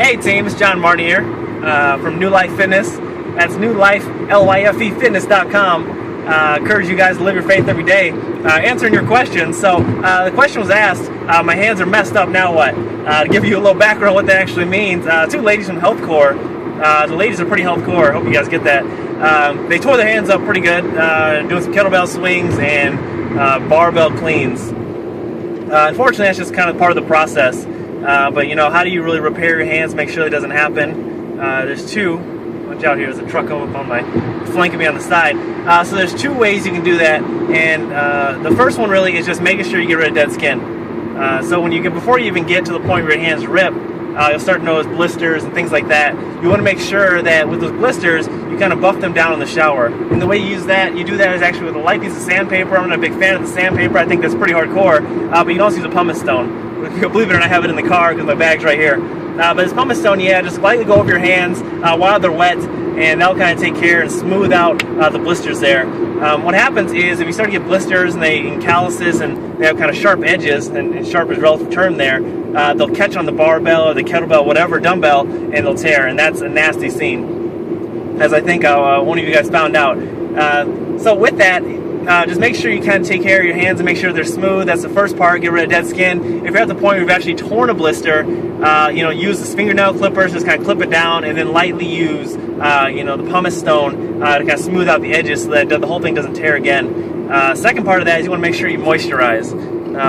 Hey team, it's John Martin here from New Life Fitness. That's newlife.fitness.com. Encourage you guys to live your faith every day. Answering your question. So the question was asked, my hands are messed up, now what? To give you a little background on what that actually means, two ladies from Health Core. The ladies are pretty Health Core. I hope you guys get that. They tore their hands up pretty good, doing some kettlebell swings and barbell cleans. Unfortunately, that's just kind of part of the process. But you know, how do you really repair your hands, make sure it doesn't happen? There's two. Watch out here, there's a truck coming up on my, flanking me on the side. So there's two ways you can do that, and the first one really is just making sure you get rid of dead skin. So when you get, before you even get to the point where your hands rip, you'll start to notice blisters and things like that. You want to make sure that with those blisters, you kind of buff them down in the shower. And the way you do that is actually with a light piece of sandpaper. I'm not a big fan of the sandpaper. I think that's pretty hardcore. But you can also use a pumice stone. Believe it or not, I have it in the car because my bag's right here. But this pumice stone, yeah, just lightly go over your hands while they're wet, and that'll kind of take care and smooth out the blisters there. What happens is if you start to get blisters and calluses and they have kind of sharp edges, and sharp is a relative term there, they'll catch on the barbell or the kettlebell, whatever, dumbbell, and they'll tear, and that's a nasty scene, as I think one of you guys found out. So with that, just make sure you kind of take care of your hands and make sure they're smooth. That's the first part. Get rid of dead skin. If you're at the point where you've actually torn a blister, you know, use the fingernail clippers, just kind of clip it down, and then lightly use, you know, the pumice stone to kind of smooth out the edges so that the whole thing doesn't tear again. Second part of that is you want to make sure you moisturize.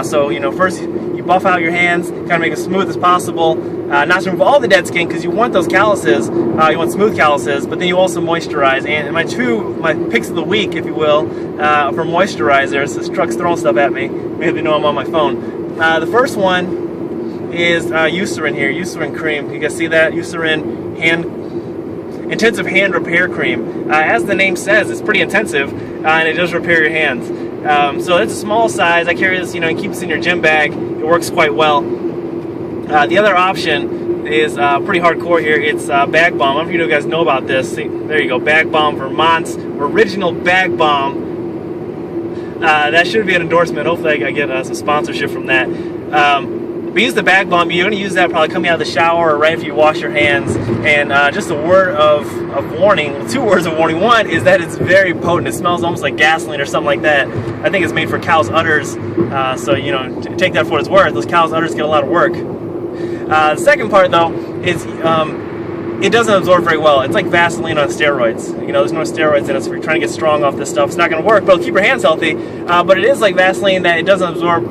So, you know, first you buff out your hands, kind of make it as smooth as possible. Not to remove all the dead skin because you want those calluses, you want smooth calluses, but then you also moisturize. And my picks of the week, if you will, for moisturizers, this truck's throwing stuff at me, maybe they know I'm on my phone. The first one is Eucerin here, Eucerin cream. You guys see that? Eucerin intensive hand repair cream. As the name says, it's pretty intensive, and it does repair your hands. So it's a small size. I carry this, you know, and keep this in your gym bag. It works quite well. The other option is pretty hardcore here. It's Bag Balm. I don't know if you guys know about this. See, there you go, Bag Balm, Vermont's original Bag Balm. That should be an endorsement. Hopefully I get some sponsorship from that. But use the Bag Balm. You're going to use that probably coming out of the shower or right after you wash your hands. And just a word of warning, well, two words of warning. One is that it's very potent. It smells almost like gasoline or something like that. I think it's made for cow's udders. So, you know, take that for what it's worth. Those cow's udders get a lot of work. The second part, though, is it doesn't absorb very well. It's like Vaseline on steroids. You know, there's no steroids in it, so if you're trying to get strong off this stuff, it's not going to work, but it'll keep your hands healthy. But it is like Vaseline that it doesn't absorb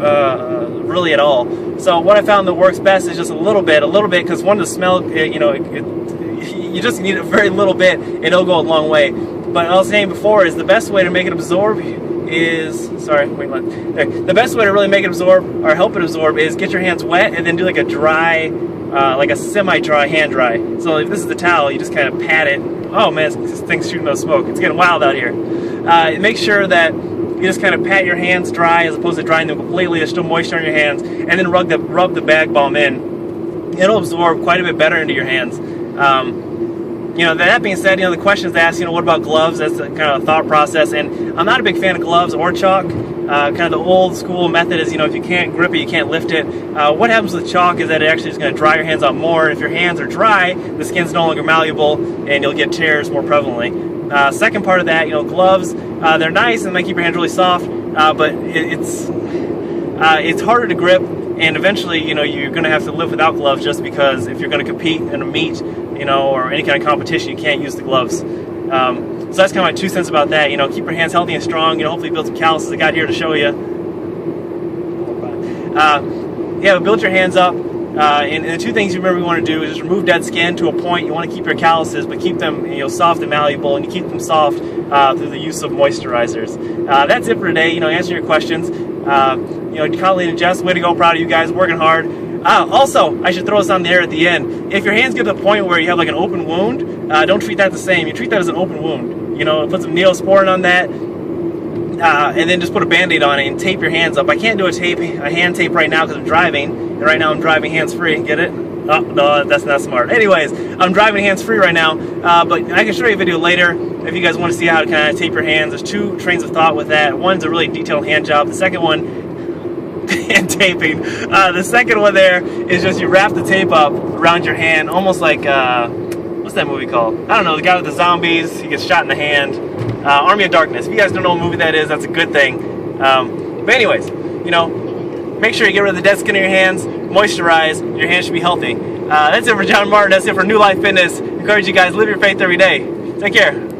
really at all. So what I found that works best is just a little bit, because one, the smell, you know, you just need a very little bit, and it'll go a long way. But I was saying before is the best way to make it absorb is, the best way to really make it absorb or help it absorb is get your hands wet and then do like a dry, like a semi-dry hand dry. So if this is the towel, you just kind of pat it. Oh man, this thing's shooting out smoke. It's getting wild out here. Make sure that you just kind of pat your hands dry as opposed to drying them completely. There's still moisture on your hands, and then rub the Bag Balm in. It'll absorb quite a bit better into your hands. You know, that being said, you know, the question is asked, you know, what about gloves? That's the kind of thought process, and I'm not a big fan of gloves or chalk. Kind of the old school method is, you know, if you can't grip it, you can't lift it. What happens with chalk is that it actually is going to dry your hands out more. If your hands are dry, the skin's no longer malleable, and you'll get tears more prevalently. Second part of that, you know, gloves, they're nice and they keep your hands really soft, but it's harder to grip, and eventually, you know, you're going to have to live without gloves just because if you're going to compete in a meet, you know, or any kind of competition, you can't use the gloves. So that's kind of my 2 cents about that. You know, keep your hands healthy and strong. You know, hopefully build some calluses. I got here to show you. Yeah, build your hands up. And the two things you remember you want to do is just remove dead skin to a point. You want to keep your calluses, but keep them, you know, soft and malleable, and you keep them soft through the use of moisturizers. That's it for today. You know, answering your questions. You know, Colleen and Jess, way to go! Proud of you guys, working hard. Also, I should throw this on the air at the end. If your hands get to the point where you have like an open wound, don't treat that the same. You treat that as an open wound. You know, put some Neosporin on that, and then just put a Band-Aid on it and tape your hands up. I can't do a hand tape right now because I'm driving, and right now I'm driving hands-free. Get it? Oh, no, that's not smart. Anyways, I'm driving hands-free right now, but I can show you a video later if you guys want to see how to kind of tape your hands. There's two trains of thought with that. One's a really detailed hand job. The second one and taping. The second one there is just you wrap the tape up around your hand, almost like, what's that movie called? I don't know, the guy with the zombies, he gets shot in the hand. Army of Darkness. If you guys don't know what movie that is, that's a good thing. But anyways, you know, make sure you get rid of the dead skin in your hands, moisturize, your hands should be healthy. That's it for John Martin, that's it for New Life Fitness. Encourage you guys, live your faith every day. Take care.